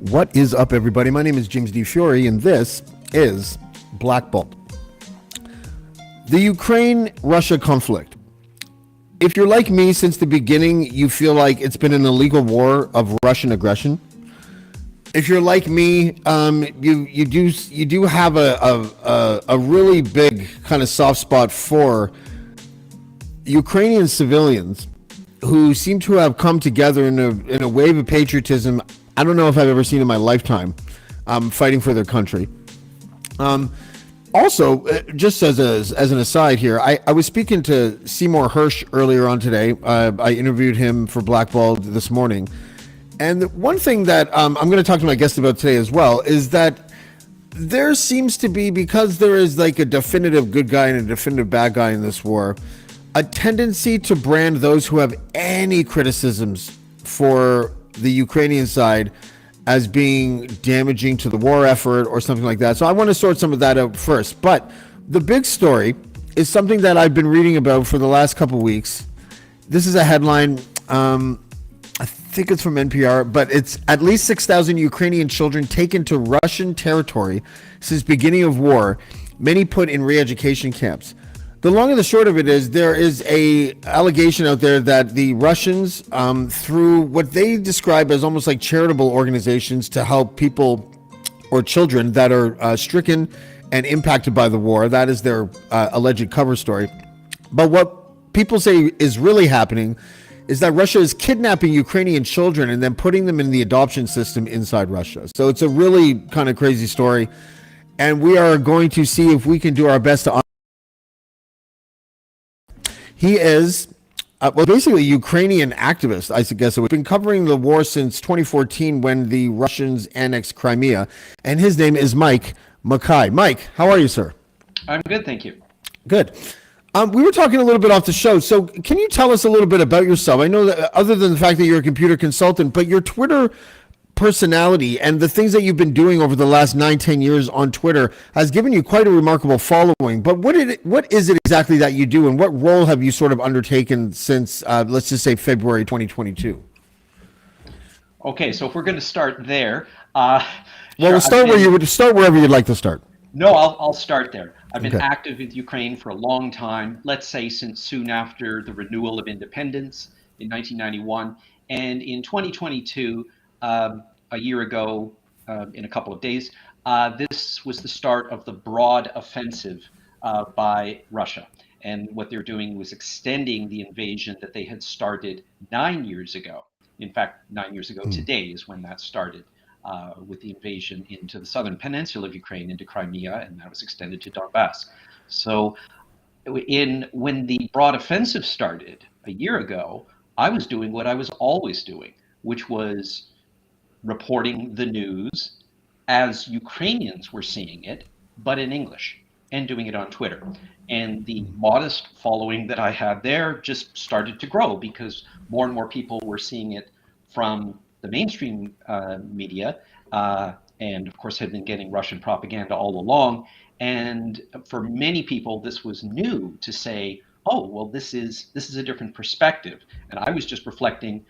What is up, everybody? My name is James D. Fiore, and this is Blackballed. The Ukraine-Russia conflict. If you're like me, since the beginning, you feel like it's been an illegal war of Russian aggression. If you're like me, you do have a really big kind of soft spot for Ukrainian civilians who seem to have come together in a wave of patriotism I don't know if I've ever seen in my lifetime, fighting for their country. Also, just as an aside here, I was speaking to Seymour Hersh earlier on today. I interviewed him for Blackballed this morning. And one thing that I'm going to talk to my guest about today as well is that there seems to be, because there is like a definitive good guy and a definitive bad guy in this war, a tendency to brand those who have any criticisms for the Ukrainian side as being damaging to the war effort or something like that. So I want to sort some of that out first. But the big story is something that I've been reading about for the last couple of weeks. This is a headline. I think it's from NPR, but it's at least 6,000 Ukrainian children taken to Russian territory since beginning of war, many put in re-education camps. The long and the short of it is there is a allegation out there that the Russians, through what they describe as almost like charitable organizations to help people or children that are stricken and impacted by the war, that is their alleged cover story. But what people say is really happening is that Russia is kidnapping Ukrainian children and then putting them in the adoption system inside Russia. So it's a really kind of crazy story. And we are going to see if we can do our best to He is, basically a Ukrainian activist, I guess. We've been covering the war since 2014 when the Russians annexed Crimea, and his name is Mike MacKay. Mike, how are you, sir? I'm good, thank you. Good. We were talking a little bit off the show, so can you tell us a little bit about yourself? I know that other than the fact that you're a computer consultant, but your Twitter personality and the things that you've been doing over the last 9-10 years on Twitter has given you quite a remarkable following. But what is it exactly that you do, and what role have you sort of undertaken since let's just say February 2022? Okay, so if we're going to start there, we'll start where you would start, wherever you'd like to start. No, I'll start there. I've been active with Ukraine for a long time, let's say since soon after the renewal of independence in 1991, and in 2022, a year ago, in a couple of days, this was the start of the broad offensive by Russia. And what they're doing was extending the invasion that they had started 9 years ago. In fact, 9 years ago today is when that started, with the invasion into the southern peninsula of Ukraine, into Crimea, and that was extended to Donbass. So when the broad offensive started a year ago, I was doing what I was always doing, which was reporting the news as Ukrainians were seeing it, but in English, and doing it on Twitter. And the modest following that I had there just started to grow because more and more people were seeing it from the mainstream media, and of course had been getting Russian propaganda all along. And for many people, this was new to say, oh, well, this is a different perspective. And I was just reflecting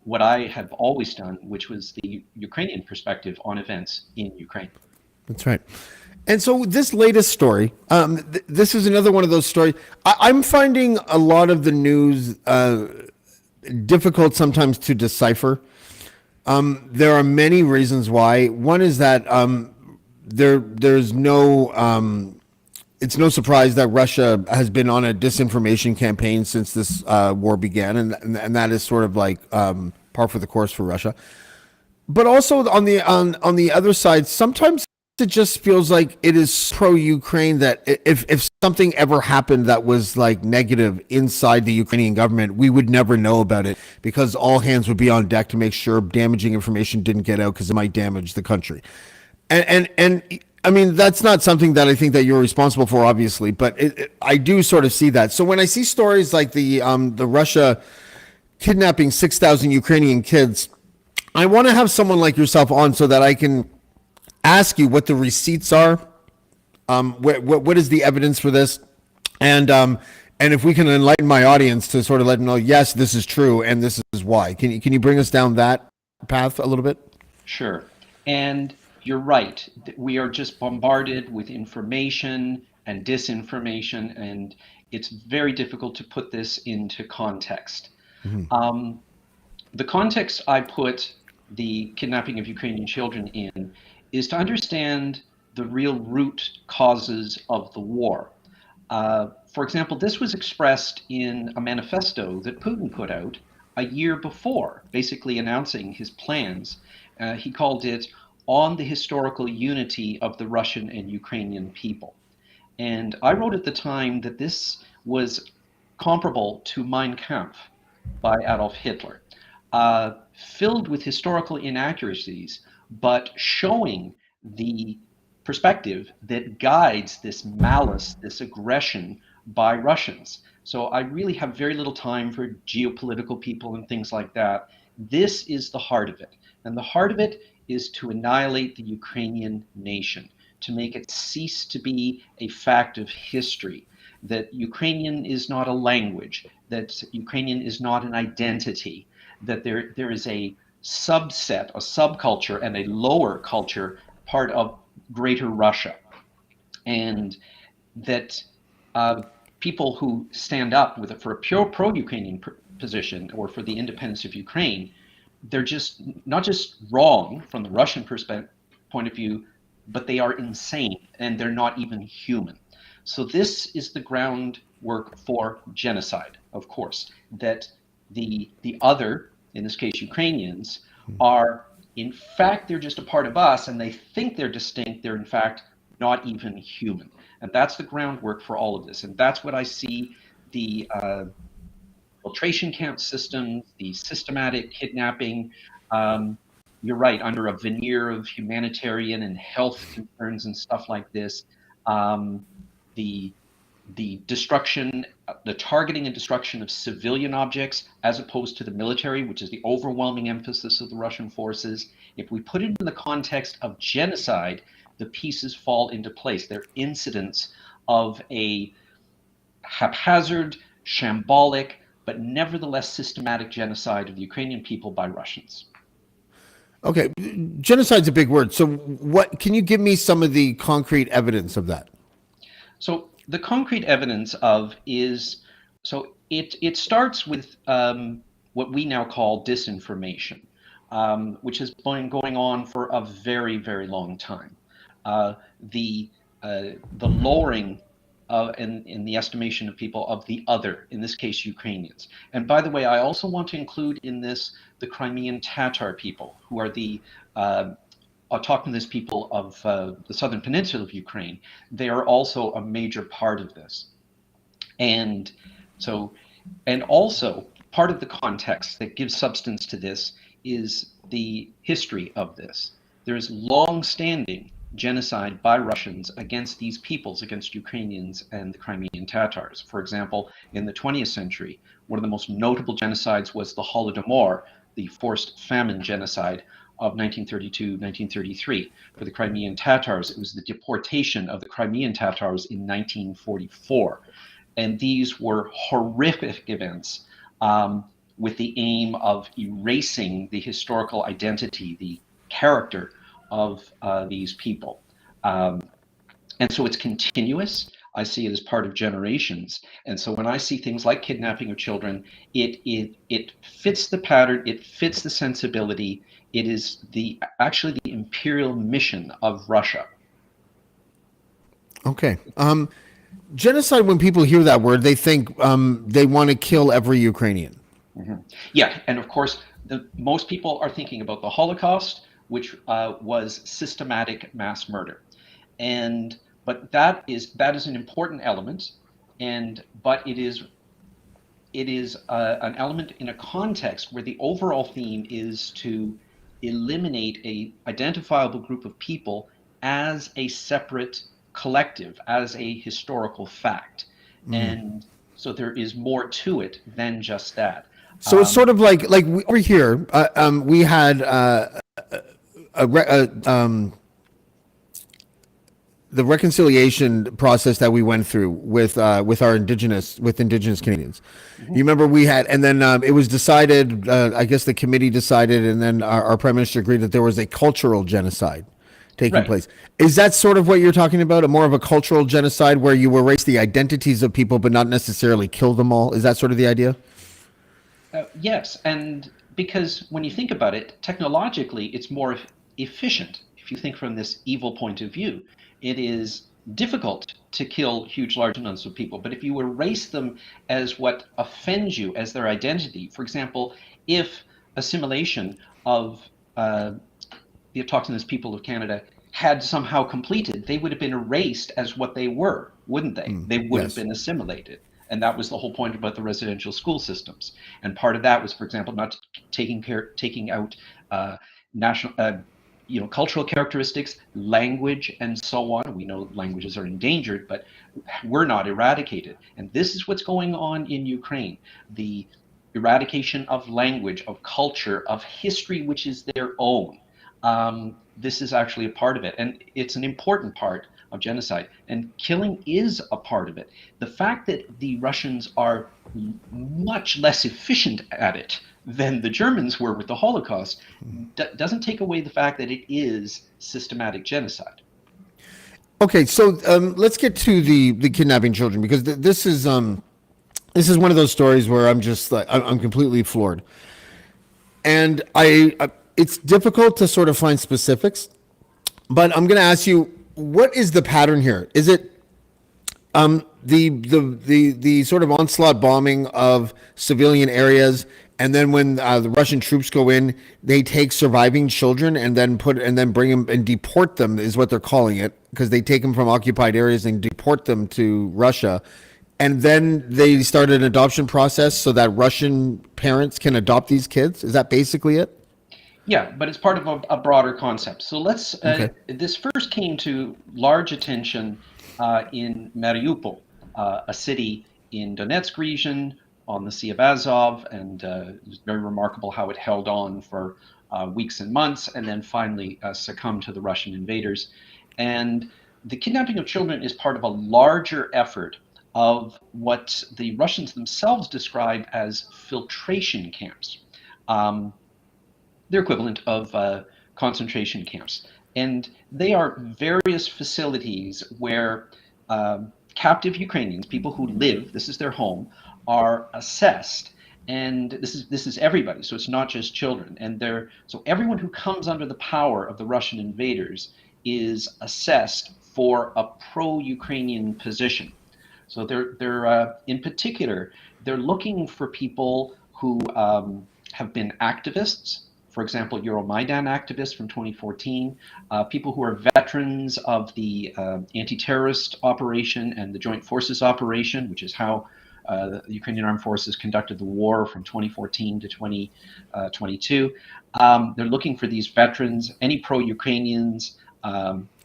what I have always done, which was the Ukrainian perspective on events in Ukraine. That's right. And so this latest story, this is another one of those stories. I'm finding a lot of the news difficult sometimes to decipher. There are many reasons why. One is that there's no, it's no surprise that Russia has been on a disinformation campaign since this war began, and that is sort of like par for the course for Russia. But also on the other side, sometimes it just feels like it is pro-Ukraine that if something ever happened that was like negative inside the Ukrainian government, we would never know about it because all hands would be on deck to make sure damaging information didn't get out because it might damage the country. And I mean, that's not something that I think that you're responsible for, obviously, but I do sort of see that. So when I see stories like the Russia kidnapping 6,000 Ukrainian kids, I want to have someone like yourself on so that I can ask you what the receipts are. What is the evidence for this? And if we can enlighten my audience to sort of let them know, yes, this is true and this is why. Can you bring us down that path a little bit? Sure. And you're right. We are just bombarded with information and disinformation, and it's very difficult to put this into context. The context I put the kidnapping of Ukrainian children in is to understand the real root causes of the war. For example, this was expressed in a manifesto that Putin put out a year before, basically announcing his plans. He called it On the Historical Unity of the Russian and Ukrainian People. And I wrote at the time that this was comparable to Mein Kampf by Adolf Hitler, filled with historical inaccuracies, but showing the perspective that guides this malice, this aggression by Russians. So I really have very little time for geopolitical people and things like that. This is the heart of it. And the heart of it is to annihilate the Ukrainian nation, to make it cease to be a fact of history, that Ukrainian is not a language, that Ukrainian is not an identity, that there is a subset, a subculture, and a lower culture part of greater Russia. And that people who stand up for a pure pro-Ukrainian position or for the independence of Ukraine, they're just not just wrong from the Russian point of view, but they are insane and they're not even human. So this is the groundwork for genocide, of course, that the other, in this case Ukrainians, are in fact, they're just a part of us and they think they're distinct. They're in fact not even human. And that's the groundwork for all of this. And that's what I see the filtration camp system, the systematic kidnapping, you're right, under a veneer of humanitarian and health concerns and stuff like this, the destruction, the targeting and destruction of civilian objects as opposed to the military, which is the overwhelming emphasis of the Russian forces. If we put it in the context of genocide, the pieces fall into place. They're incidents of a haphazard, shambolic, but nevertheless systematic genocide of the Ukrainian people by Russians. Okay, genocide's a big word. So what can you give me some of the concrete evidence of that? So the concrete evidence of is, so it starts with what we now call disinformation, which has been going on for a very, very long time. The lowering in the estimation of people of the other, in this case Ukrainians. And by the way, I also want to include in this the Crimean Tatar people, who are the autochthonous people of the southern peninsula of Ukraine. They are also a major part of this. And so, and also part of the context that gives substance to this is the history of this. There is long-standing genocide by Russians against these peoples, against Ukrainians and the Crimean Tatars. For example, in the 20th century, one of the most notable genocides was the Holodomor, the forced famine genocide of 1932-1933. For the Crimean Tatars, it was the deportation of the Crimean Tatars in 1944. And these were horrific events with the aim of erasing the historical identity, the character of these people. And so it's continuous. I see it as part of generations. And so when I see things like kidnapping of children, it fits the pattern, it fits the sensibility. It is actually the imperial mission of Russia. Okay. Genocide, when people hear that word, they think they want to kill every Ukrainian. Mm-hmm. Yeah, and of course, most people are thinking about the Holocaust, which was systematic mass murder. And but that is an important element, but it is an element in a context where the overall theme is to eliminate a identifiable group of people as a separate collective, as a historical fact. And so there is more to it than just that. So it's sort of like over here, we had a, re- a the reconciliation process that we went through with indigenous Canadians. You remember we had, and then it was decided. I guess the committee decided, and then our prime minister agreed that there was a cultural genocide taking Right. place. Is that sort of what you're talking about? A more of a cultural genocide where you erase the identities of people, but not necessarily kill them all? Is that sort of the idea? Yes, and because when you think about it, technologically, it's more efficient. If you think from this evil point of view, it is difficult to kill huge, large numbers of people. But if you erase them as what offends you, as their identity, for example, if assimilation of the autochthonous people of Canada had somehow completed, they would have been erased as what they were, wouldn't they? They would have Yes. been assimilated. And that was the whole point about the residential school systems. And part of that was, for example, not taking out national, cultural characteristics, language, and so on. We know languages are endangered, but we're not eradicated. And this is what's going on in Ukraine. The eradication of language, of culture, of history, which is their own. This is actually a part of it, and it's an important part of genocide. And killing is a part of it. The fact that the Russians are much less efficient at it than the Germans were with the Holocaust doesn't take away the fact that it is systematic genocide. Okay, so let's get to the kidnapping children because this is one of those stories where I'm just like I'm completely floored, and it's difficult to sort of find specifics, but I'm going to ask you, what is the pattern here? Is it the sort of onslaught bombing of civilian areas, and then when the Russian troops go in, they take surviving children and then bring them and deport them is what they're calling it because they take them from occupied areas and deport them to Russia, and then they start an adoption process so that Russian parents can adopt these kids. Is that basically it? Yeah, but it's part of a broader concept. So Okay. this first came to large attention in Mariupol, a city in Donetsk region on the Sea of Azov, and it was very remarkable how it held on for weeks and months, and then finally succumbed to the Russian invaders. And the kidnapping of children is part of a larger effort of what the Russians themselves describe as filtration camps. Um, their equivalent of concentration camps. And they are various facilities where captive Ukrainians, people who live, this is their home, are assessed. And this is everybody, so it's not just children. And so everyone who comes under the power of the Russian invaders is assessed for a pro-Ukrainian position. So they're in particular they're looking for people who have been activists, for example, Euromaidan activists from 2014, people who are veterans of the anti-terrorist operation and the Joint Forces operation, which is how the Ukrainian Armed Forces conducted the war from 2014 to 2022. They're looking for these veterans, any pro-Ukrainians,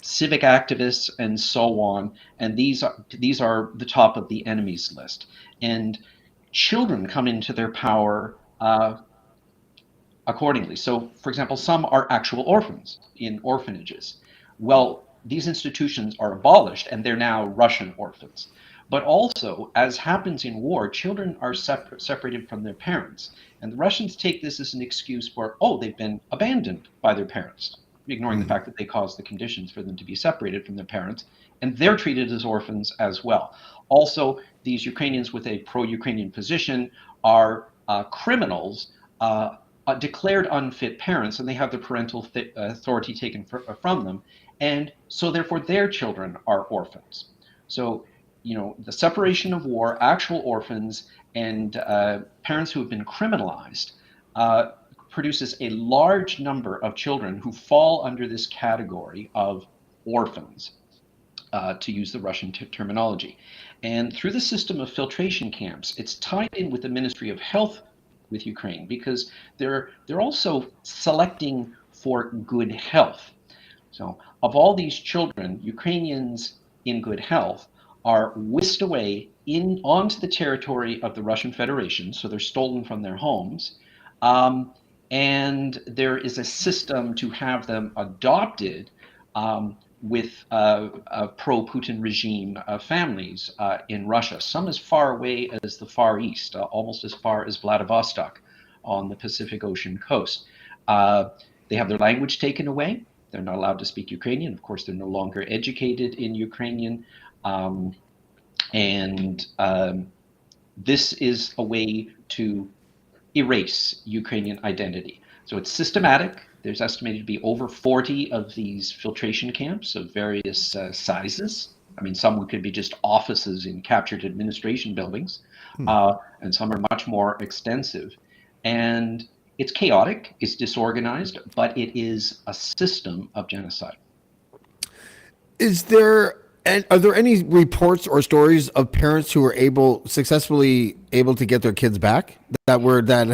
civic activists, and so on. And these are the top of the enemies list. And children come into their power accordingly. So, for example, some are actual orphans in orphanages. Well, these institutions are abolished and they're now Russian orphans. But also, as happens in war, children are separated from their parents. And the Russians take this as an excuse for, oh, they've been abandoned by their parents, ignoring the fact that they caused the conditions for them to be separated from their parents. And they're treated as orphans as well. Also, these Ukrainians with a pro-Ukrainian position are criminals, declared unfit parents, and they have the parental authority taken from them. And so, therefore, their children are orphans. So, the separation of war, actual orphans, and parents who have been criminalized produces a large number of children who fall under this category of orphans. to use the Russian terminology. And through the system of filtration camps, it's tied in with the Ministry of Health with Ukraine because they're also selecting for good health. So, of all these children, Ukrainians in good health are whisked away in onto the territory of the Russian Federation. So they're stolen from their homes, um, and there is a system to have them adopted with pro-Putin regime families in Russia. Some as far away as the Far East, almost as far as Vladivostok on the Pacific Ocean coast. They have their language taken away. They're not allowed to speak Ukrainian. Of course, they're no longer educated in Ukrainian. Um, and this is a way to erase Ukrainian identity. So it's systematic. There's estimated to be over 40 of these filtration camps of various sizes. I mean, some could be just offices in captured administration buildings, and some are much more extensive. And it's chaotic, it's disorganized, but it is a system of genocide. Is there and are there any reports or stories of parents who were successfully able to get their kids back that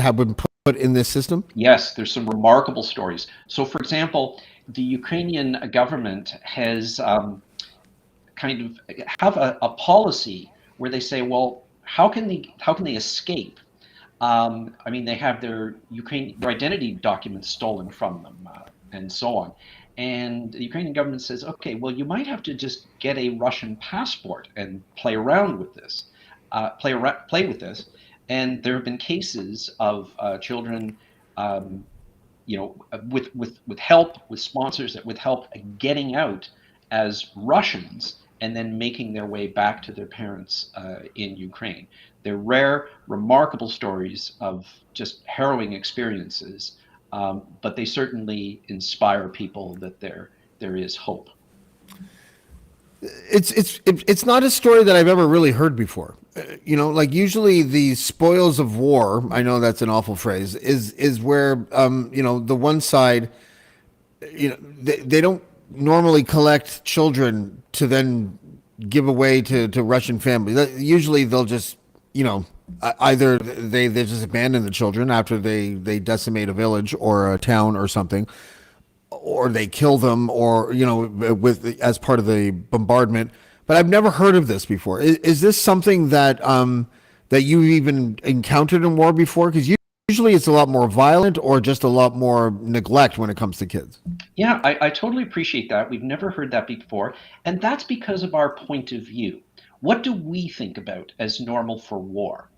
have been put in this system? Yes, there's some remarkable stories. So, for example, the Ukrainian government has kind of have a policy where they say, well, how can they escape? I mean, they have their identity documents stolen from them, and so on. And the Ukrainian government says, okay, well, you might have to just get a Russian passport and play around with this, play with this. And there have been cases of children, with help, with sponsors that with help getting out as Russians and then making their way back to their parents in Ukraine. They're rare, remarkable stories of just harrowing experiences, but they certainly inspire people that there is hope. It's not a story that I've ever really heard before. Like usually the spoils of war, I know that's an awful phrase, is where the one side, they don't normally collect children to then give away to Russian families. Usually they'll just, either they just abandon the children after they decimate a village or a town or something, or they kill them, or with as part of the bombardment. But I've never heard of this before. Is this something that that you've even encountered in war before? Because usually it's a lot more violent or just a lot more neglect when it comes to kids. Yeah, I totally appreciate that. We've never heard that before, and that's because of our point of view. What do we think about as normal for war?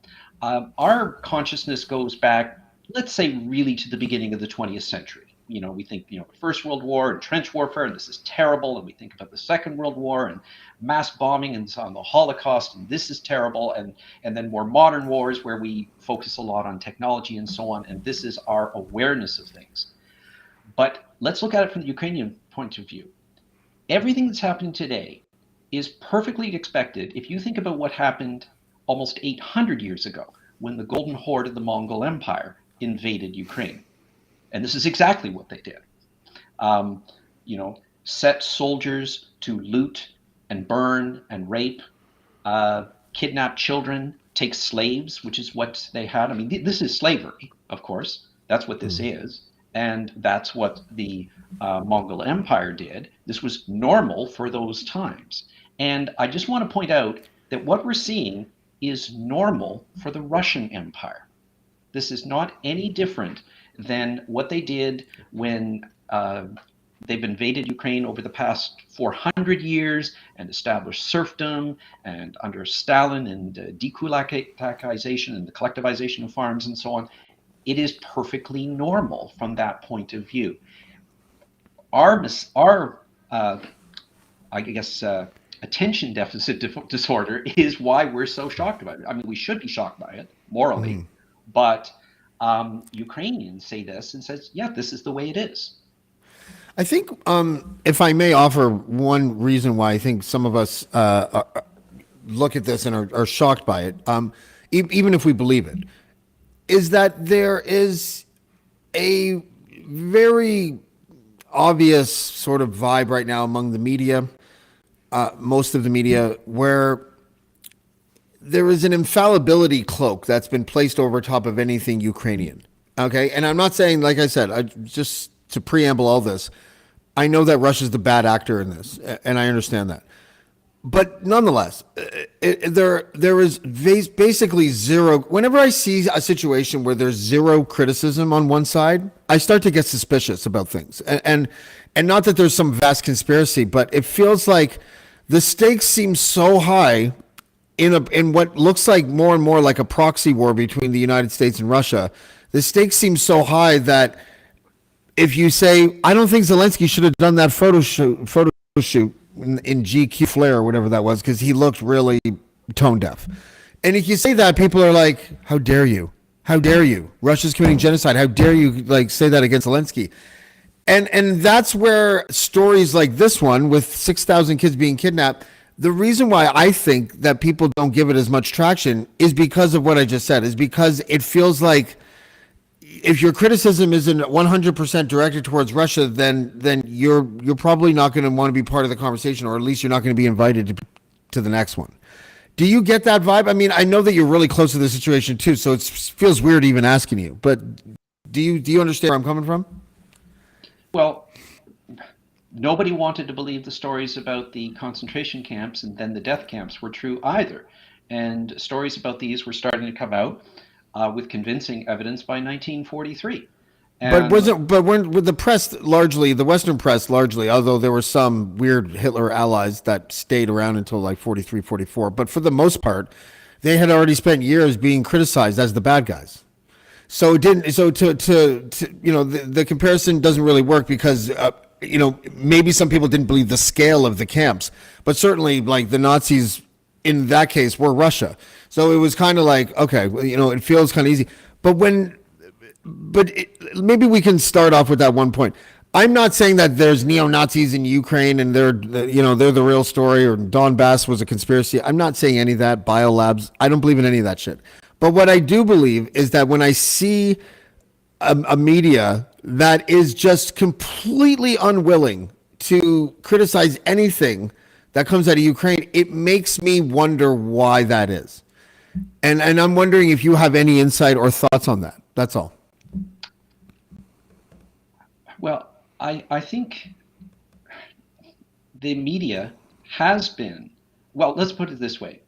Our consciousness goes back, let's say, really to the beginning of the 20th century. We think, First World War and trench warfare, and this is terrible. And we think about the Second World War and mass bombing and so on, the Holocaust, and this is terrible. And then more modern wars where we focus a lot on technology and so on. And this is our awareness of things. But let's look at it from the Ukrainian point of view. Everything that's happening today is perfectly expected if you think about what happened almost 800 years ago when the Golden Horde of the Mongol Empire invaded Ukraine. And this is exactly what they did. Set soldiers to loot and burn and rape, kidnap children, take slaves, which is what they had. I mean, this is slavery, of course. That's what this is. And that's what the Mongol Empire did. This was normal for those times. And I just want to point out that what we're seeing is normal for the Russian Empire. This is not any different than what they did when they've invaded Ukraine over the past 400 years and established serfdom, and under Stalin and dekulakization and the collectivization of farms and so on. It is perfectly normal from that point of view. Our attention deficit disorder is why we're so shocked about it. I mean, we should be shocked by it morally, but Ukrainians say this and says, yeah, this is the way it is. I think, if I may offer one reason why I think some of us look at this and are shocked by it, even if we believe it, is that there is a very obvious sort of vibe right now among the media most of the media, where there is an infallibility cloak that's been placed over top of anything Ukrainian. Okay. And I'm not saying, like I said, just to preamble all this, I know that Russia's the bad actor in this, and I understand that. But nonetheless, there is basically zero. Whenever I see a situation where there's zero criticism on one side, I start to get suspicious about things. And not that there's some vast conspiracy, but it feels like the stakes seem so high in what looks like more and more like a proxy war between the United States and Russia. The stakes seem so high that if you say, I don't think Zelensky should have done that photo shoot in GQ Flair or whatever that was, because he looked really tone deaf. And if you say that, people are like, how dare you? How dare you? Russia's committing genocide. How dare you like say that against Zelensky? And that's where stories like this one with 6,000 kids being kidnapped, the reason why I think that people don't give it as much traction is because of what I just said, is because it feels like if your criticism isn't 100% directed towards Russia, then you're probably not going to want to be part of the conversation, or at least you're not going to be invited to the next one. Do you get that vibe? I mean, I know that you're really close to the situation too, so it feels weird even asking you. But do you understand where I'm coming from? Well, nobody wanted to believe the stories about the concentration camps and then the death camps were true either. And stories about these were starting to come out with convincing evidence by 1943. And When with the press largely, the Western press largely, although there were some weird Hitler allies that stayed around until like 43, 44, but for the most part, they had already spent years being criticized as the bad guys. So it didn't. So to the comparison doesn't really work because maybe some people didn't believe the scale of the camps, but certainly like the Nazis in that case were Russia. So it was kind of like, okay, it feels kind of easy. Maybe we can start off with that one point. I'm not saying that there's neo-Nazis in Ukraine and they're the real story, or Donbass was a conspiracy. I'm not saying any of that. Biolabs. I don't believe in any of that shit. But what I do believe is that when I see a media that is just completely unwilling to criticize anything that comes out of Ukraine, it makes me wonder why that is. And I'm wondering if you have any insight or thoughts on that. That's all. Well, I think the media has been, well, let's put it this way.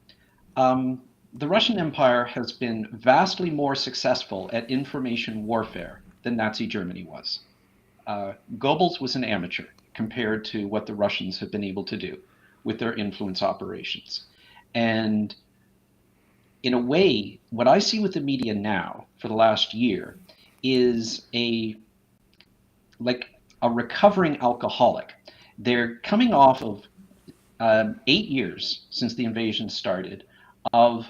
The Russian Empire has been vastly more successful at information warfare than Nazi Germany was. Goebbels was an amateur compared to what the Russians have been able to do with their influence operations. And in a way, what I see with the media now for the last year is a recovering alcoholic. They're coming off of 8 years since the invasion started of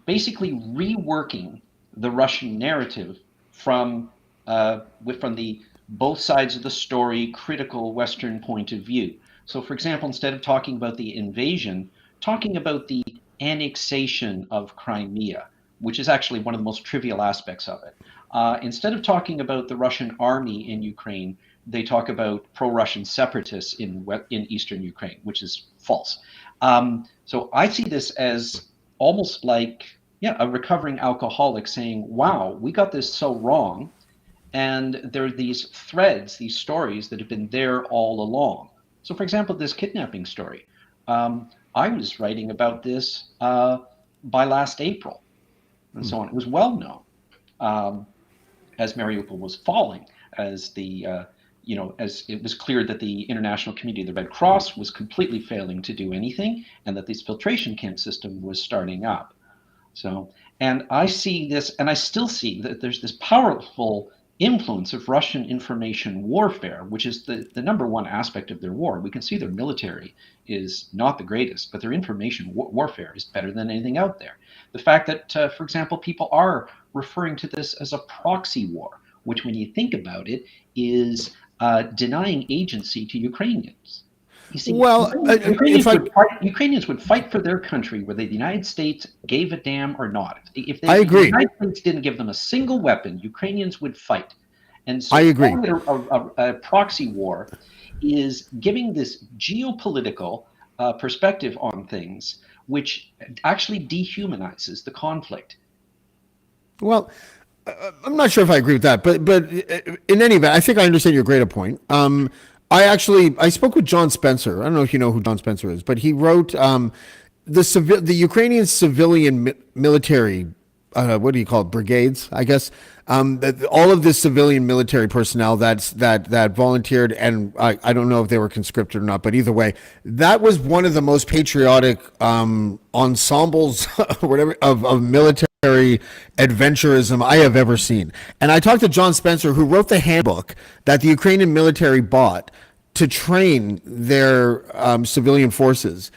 basically reworking the Russian narrative from the both sides of the story critical Western point of view. So, for example, instead of talking about the invasion, talking about the annexation of Crimea, which is actually one of the most trivial aspects of it. Instead of talking about the Russian army in Ukraine, they talk about pro-Russian separatists in eastern Ukraine, which is false. So I see this as almost like a recovering alcoholic saying, wow, we got this so wrong. And there are these threads, these stories that have been there all along. So, for example, this kidnapping story. I was writing about this by last April and so on. It was well known as Mariupol was falling, as as it was clear that the international community, the Red Cross, was completely failing to do anything, and that this filtration camp system was starting up. So, and I see this, and I still see that there's this powerful influence of Russian information warfare, which is the number one aspect of their war. We can see their military is not the greatest, but their information warfare is better than anything out there. The fact that, for example, people are referring to this as a proxy war, which when you think about it is denying agency to Ukrainians. You see, well, Ukrainians would fight for their country whether the United States gave a damn or not. If I agree. The United States didn't give them a single weapon, Ukrainians would fight. And I so agree. calling it a proxy war is giving this geopolitical perspective on things, which actually dehumanizes the conflict. Well, I'm not sure if I agree with that, but in any event, I think I understand your greater point. I spoke with John Spencer. I don't know if you know who John Spencer is, but he wrote the Ukrainian civilian military. What do you call it? Brigades, I guess. All of this civilian military personnel that volunteered, and I don't know if they were conscripted or not, but either way, that was one of the most patriotic ensembles, whatever, of military adventurism I have ever seen. And I talked to John Spencer, who wrote the handbook that the Ukrainian military bought to train their civilian forces.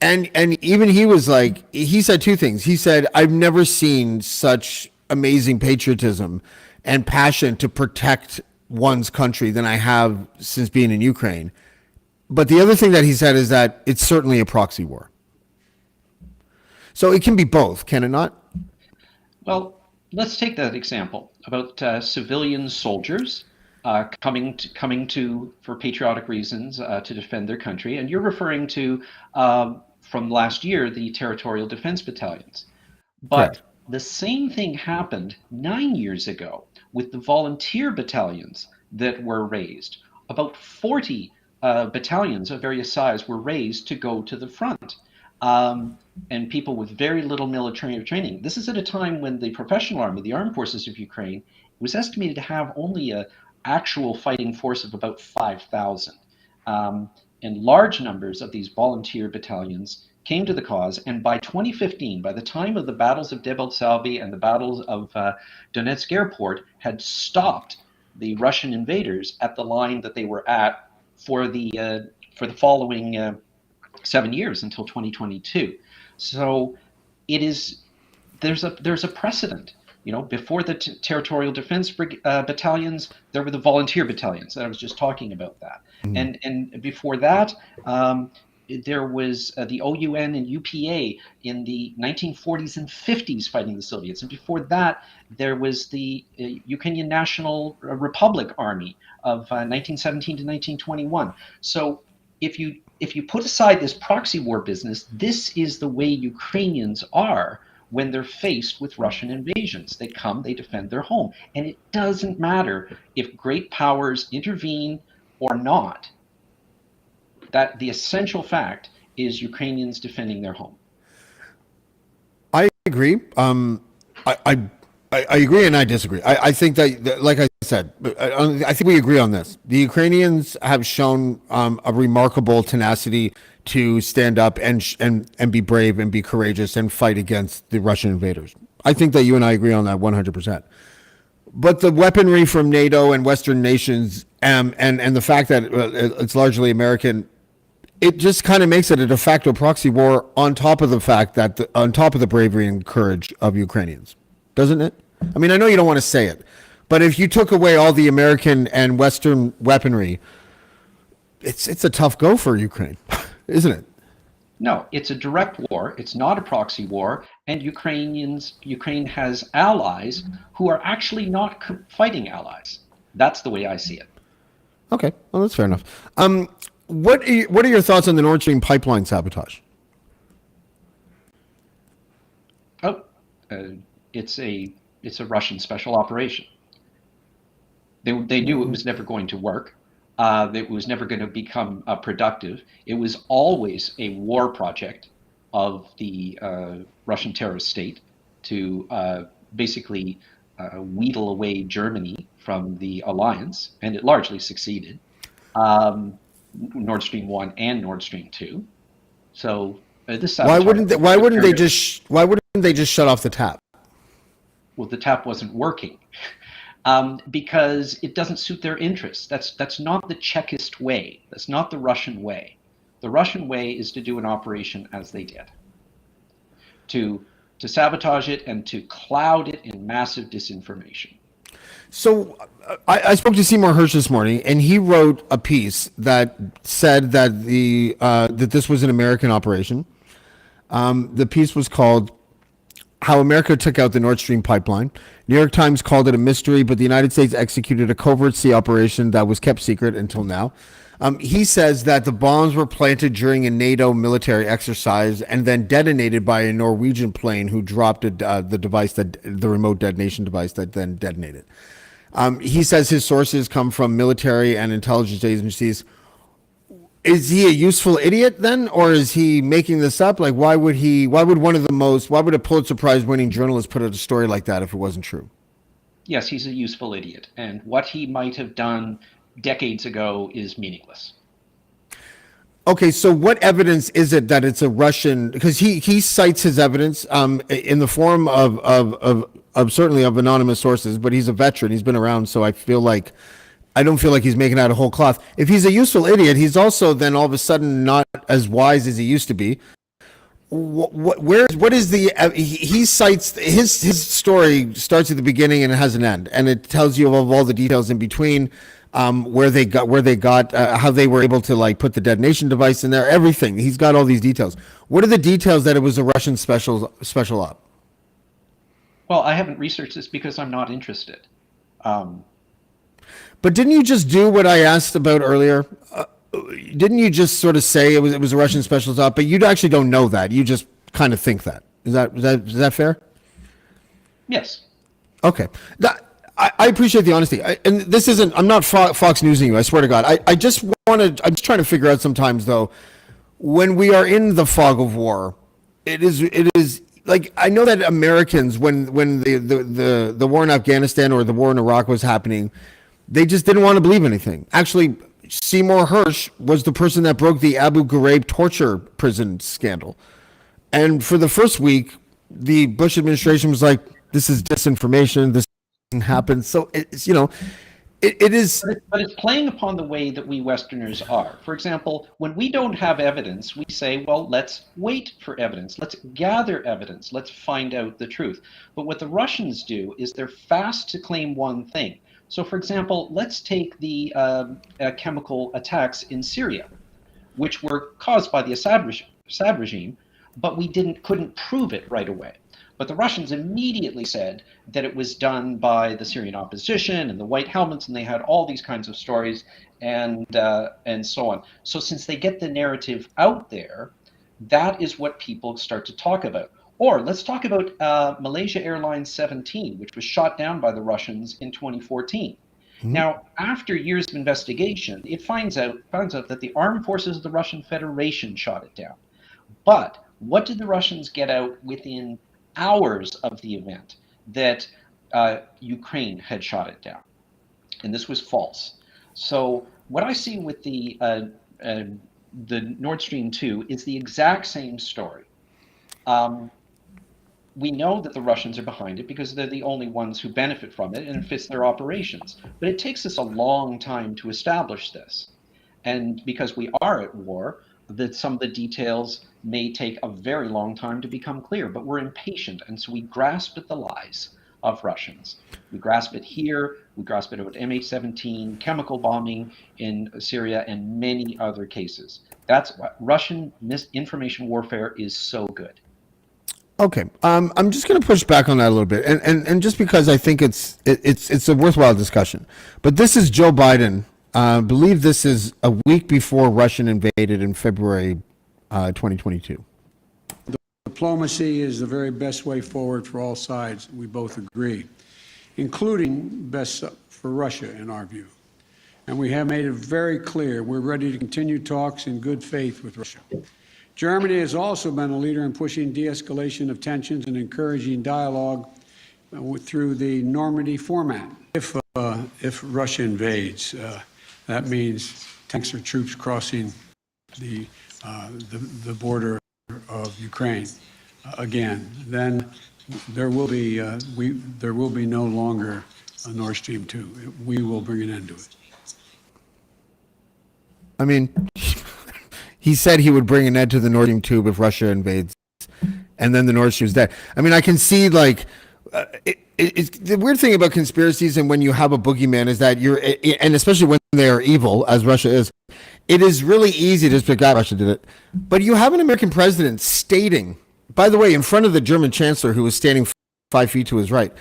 And even he was like, he said two things. He said, I've never seen such amazing patriotism and passion to protect one's country than I have since being in Ukraine. But the other thing that he said is that it's certainly a proxy war. So it can be both, can it not? Well, let's take that example about civilian soldiers coming to for patriotic reasons to defend their country, and you're referring to from last year the territorial defense battalions. But Correct. the same thing happened 9 years ago with the volunteer battalions that were raised. About 40 battalions of various size were raised to go to the front. And people with very little military training. This is at a time when the professional army, the armed forces of Ukraine, was estimated to have only an actual fighting force of about 5,000. And large numbers of these volunteer battalions came to the cause. And by 2015, by the time of the battles of Debaltseve and the battles of Donetsk Airport, had stopped the Russian invaders at the line that they were at for the following 7 years until 2022. So there's a precedent. Before the territorial defense battalions, there were the volunteer battalions. I was just talking about that. Mm. And before that, there was the OUN and UPA in the 1940s and 50s fighting the Soviets. And before that, there was the Ukrainian National Republic Army of 1917 to 1921. So if you put aside this proxy war business, this is the way Ukrainians are when they're faced with Russian invasions. They come, they defend their home. And it doesn't matter if great powers intervene or not. That the essential fact is Ukrainians defending their home. I agree. I agree and I disagree. I think that, like I said, I think we agree on this. The Ukrainians have shown a remarkable tenacity to stand up and be brave and be courageous and fight against the Russian invaders. I think that you and I agree on that 100%. But the weaponry from NATO and Western nations and the fact that it's largely American, it just kind of makes it a de facto proxy war on top of the fact that on top of the bravery and courage of Ukrainians, doesn't it? I mean, I know you don't want to say it, but if you took away all the American and Western weaponry, it's a tough go for Ukraine, isn't it? No, it's a direct war. It's not a proxy war, and Ukraine has allies who are actually not fighting allies. That's the way I see it. Okay, well, that's fair enough. What are your thoughts on the Nord Stream pipeline sabotage? It's a Russian special operation. They knew it was never going to work. It was never going to become productive. It was always a war project of the Russian terrorist state to basically wheedle away Germany from the alliance, and it largely succeeded. Nord Stream 1 and Nord Stream 2. So this why wouldn't they just shut off the tap? Well, the tap wasn't working. Because it doesn't suit their interests. That's not the Chekist way. That's not the Russian way. The Russian way is to do an operation as they did, to sabotage it and to cloud it in massive disinformation. So I spoke to Seymour Hersh this morning, and he wrote a piece that said that that this was an American operation. The piece was called "How America Took Out the Nord Stream Pipeline." New York Times called it a mystery, but the United States executed a covert sea operation that was kept secret until now. He says that the bombs were planted during a NATO military exercise and then detonated by a Norwegian plane who dropped the remote detonation device that then detonated. He says his sources come from military and intelligence agencies. Is he a useful idiot then, or is he making this up? Like, why would a Pulitzer Prize winning journalist put out a story like that if it wasn't true? Yes, he's a useful idiot. And what he might have done decades ago is meaningless. Okay, so what evidence is it that it's a Russian? Because he cites his evidence in the form of certainly of anonymous sources, but he's a veteran. He's been around, so I don't feel like he's making out a whole cloth. If he's a useful idiot, he's also then all of a sudden not as wise as he used to be. What is the? He cites his story starts at the beginning and it has an end, and it tells you of all the details in between. Where they got, how they were able to like put the detonation device in there, everything. He's got all these details. What are the details that it was a Russian special op? Well, I haven't researched this because I'm not interested. But didn't you just do what I asked about earlier? Didn't you just sort of say it was a Russian special op? But you actually don't know that. You just kind of think that. Is that fair? Yes. Okay. I appreciate the honesty. And this isn't, I'm not Fox Newsing you, I swear to God. I'm just trying to figure out sometimes, though, when we are in the fog of war, it is like, I know that Americans, when the war in Afghanistan or the war in Iraq was happening, they just didn't want to believe anything. Actually, Seymour Hersh was the person that broke the Abu Ghraib torture prison scandal. And for the first week, the Bush administration was like, this is disinformation, this happen. So it's, it is. But it's playing upon the way that we Westerners are. For example, when we don't have evidence, we say, well, let's wait for evidence. Let's gather evidence. Let's find out the truth. But what the Russians do is they're fast to claim one thing. So, for example, let's take the chemical attacks in Syria, which were caused by the Assad regime, but we couldn't prove it right away. But the Russians immediately said that it was done by the Syrian opposition and the White Helmets, and they had all these kinds of stories and so on. So since they get the narrative out there, that is what people start to talk about. Or let's talk about Malaysia Airlines 17, which was shot down by the Russians in 2014. Mm-hmm. Now, after years of investigation, it finds out that the armed forces of the Russian Federation shot it down. But what did the Russians get out within hours of the event? That Ukraine had shot it down, and this was false. So what I see with the Nord Stream 2 is the exact same story. We know that the Russians are behind it because they're the only ones who benefit from it and it fits their operations. But it takes us a long time to establish this, and because we are at war, that some of the details may take a very long time to become clear, but we're impatient, and so we grasp at the lies of Russians. We grasp it here, we grasp it about MH17, chemical bombing in Syria, and many other cases. That's what Russian misinformation warfare is so good. Okay, I'm just going to push back on that a little bit, and just because I think it's a worthwhile discussion. But this is Joe Biden. I believe this is a week before Russia invaded in February 2022. Diplomacy is the very best way forward for all sides, we both agree, including best for Russia, in our view. And we have made it very clear we're ready to continue talks in good faith with Russia. Germany has also been a leader in pushing de-escalation of tensions and encouraging dialogue through the Normandy format. If Russia invades, that means tanks or troops crossing the border of Ukraine again. Then there will be no longer a Nord Stream 2. We will bring an end to it. I mean, he said he would bring an end to the Nord Stream 2 if Russia invades, and then the Nord Stream's dead. I mean, I can see like. It's the weird thing about conspiracies and when you have a boogeyman is that and especially when they are evil, as Russia is, it is really easy to just pick out Russia did it. But you have an American president stating, by the way, in front of the German chancellor who was standing 5 feet to his right,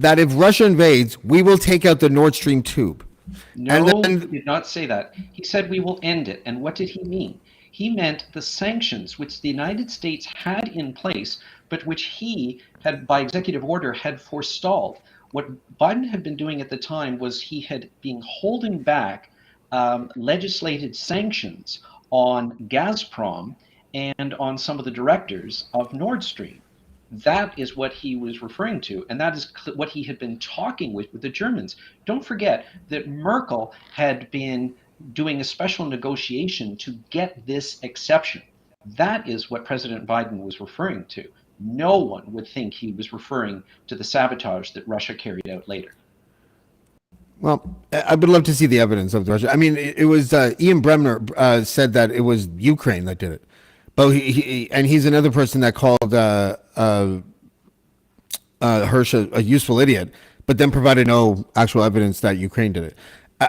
that if Russia invades, we will take out the Nord Stream tube. No, he did not say that. He said we will end it. And what did he mean? He meant the sanctions which the United States had in place, but which he had, by executive order, had forestalled. What Biden had been doing at the time was he had been holding back legislated sanctions on Gazprom and on some of the directors of Nord Stream. That is what he was referring to, and that is what he had been talking with the Germans. Don't forget that Merkel had been doing a special negotiation to get this exception. That is what President Biden was referring to. No one would think he was referring to the sabotage that Russia carried out later. Well, I would love to see the evidence of the Russia. I mean, it was Ian Bremner said that it was Ukraine that did it. But he's another person that called Hirsch a useful idiot, but then provided no actual evidence that Ukraine did it.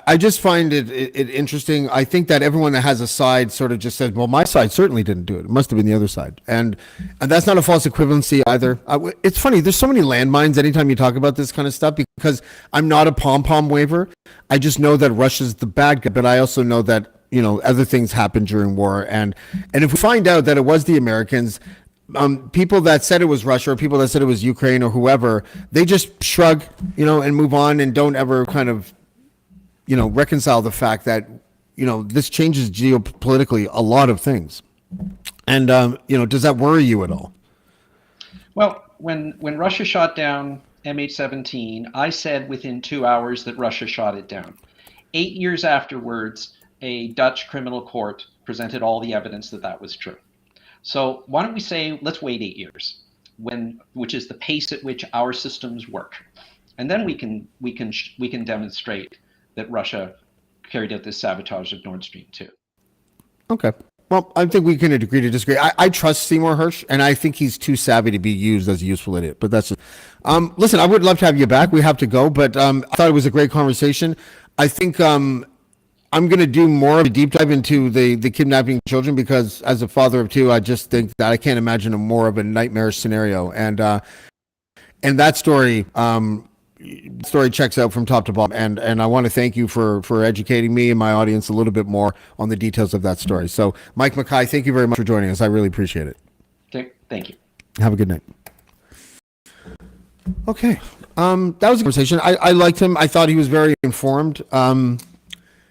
I just find it interesting. I think that everyone that has a side sort of just says, well, my side certainly didn't do it. It must have been the other side. And that's not a false equivalency either. It's funny. There's so many landmines anytime you talk about this kind of stuff, because I'm not a pom-pom waver. I just know that Russia's the bad guy, but I also know that, you know, other things happened during war. And if we find out that it was the Americans, people that said it was Russia or people that said it was Ukraine or whoever, they just shrug, you know, and move on and don't ever kind of, you know, reconcile the fact that, you know, this changes geopolitically a lot of things. And, you know, does that worry you at all? Well, when Russia shot down MH17, I said within 2 hours that Russia shot it down. 8 years afterwards, a Dutch criminal court presented all the evidence that that was true. So why don't we say, let's wait 8 years, which is the pace at which our systems work, and then we can demonstrate that Russia carried out this sabotage of Nord Stream 2. Okay. Well, I think we can agree to disagree. I trust Seymour Hersh, and I think he's too savvy to be used as a useful idiot. But that's just, listen, I would love to have you back. We have to go, but I thought it was a great conversation. I think I'm going to do more of a deep dive into the kidnapping children, because as a father of two, I just think that I can't imagine more of a nightmare scenario. And that story checks out from top to bottom. And I want to thank you for educating me and my audience a little bit more on the details of that story. So, Mike MacKay, thank you very much for joining us. I really appreciate it. Okay, thank you. Have a good night. Okay. That was a conversation. I liked him. I thought he was very informed.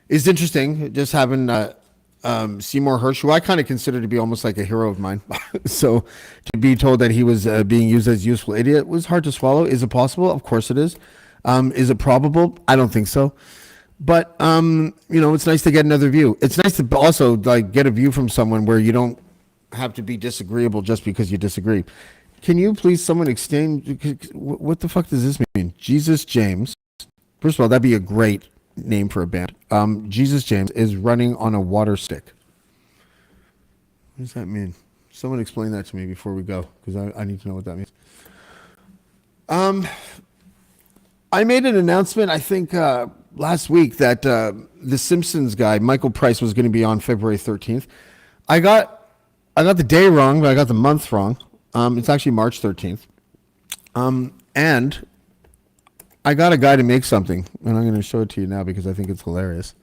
It's interesting just having Seymour Hersh, who I kind of consider to be almost like a hero of mine. So to be told that he was being used as a useful idiot was hard to swallow. Is it possible? Of course it is. Is it probable? I don't think so. But, you know, it's nice to get another view. It's nice to also like get a view from someone where you don't have to be disagreeable just because you disagree. Can you please someone extend, what the fuck does this mean? Jesus James. First of all, that'd be a great name for a band. Jesus James is running on a water stick. What does that mean? Someone explain that to me before we go, because I need to know what that means. I made an announcement, I think, last week that the Simpsons guy, Michael Price, was going to be on February 13th. I got the day wrong, but I got the month wrong. It's actually March 13th. And I got a guy to make something, and I'm going to show it to you now because I think it's hilarious.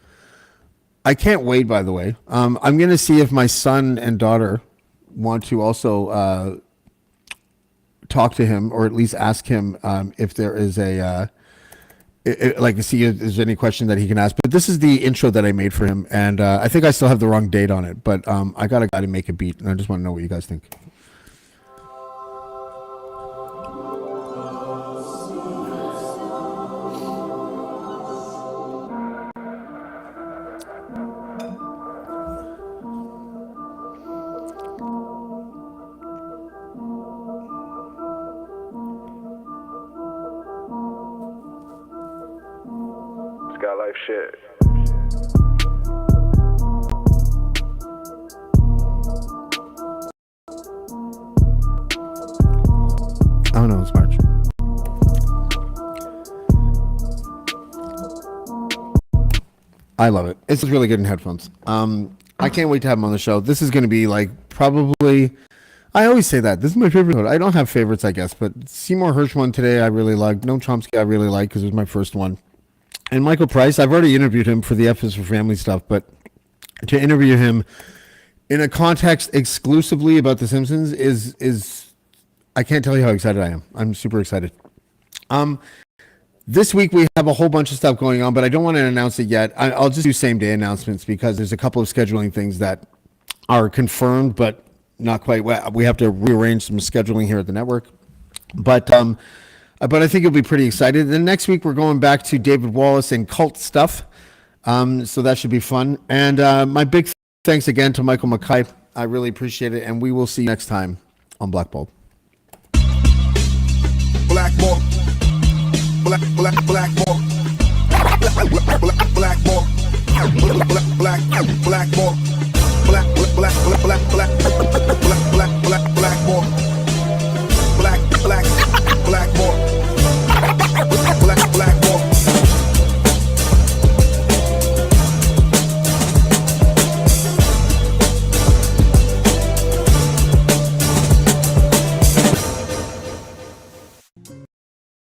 I can't wait, by the way. I'm going to see if my son and daughter want to also talk to him, or at least ask him if there is see if there's any question that he can ask. But this is the intro that I made for him, and I think I still have the wrong date on it, but I got a guy to make a beat, and I just want to know what you guys think. Shit. Oh no, it's March. I love it. It's really good in headphones. I can't wait to have him on the show. This is going to be like probably, I always say that. This is my favorite one. I don't have favorites, I guess, but Seymour Hersh one today I really liked. Noam Chomsky I really liked because it was my first one. And Michael Price, I've already interviewed him for the F is for Family stuff, but to interview him in a context exclusively about The Simpsons is I can't tell you how excited I am. I'm super excited. This week we have a whole bunch of stuff going on, but I don't want to announce it yet. I'll just do same day announcements because there's a couple of scheduling things that are confirmed, but not quite. We have to rearrange some scheduling here at the network. But I think you'll be pretty excited. Then next week we're going back to David Wallace and cult stuff. So that should be fun. And my big thanks again to Michael MacKay. I really appreciate it. And we will see you next time on Blackballed. Blackballed. Blackballed. Blackballed. Blackballed. Blackballed. Black.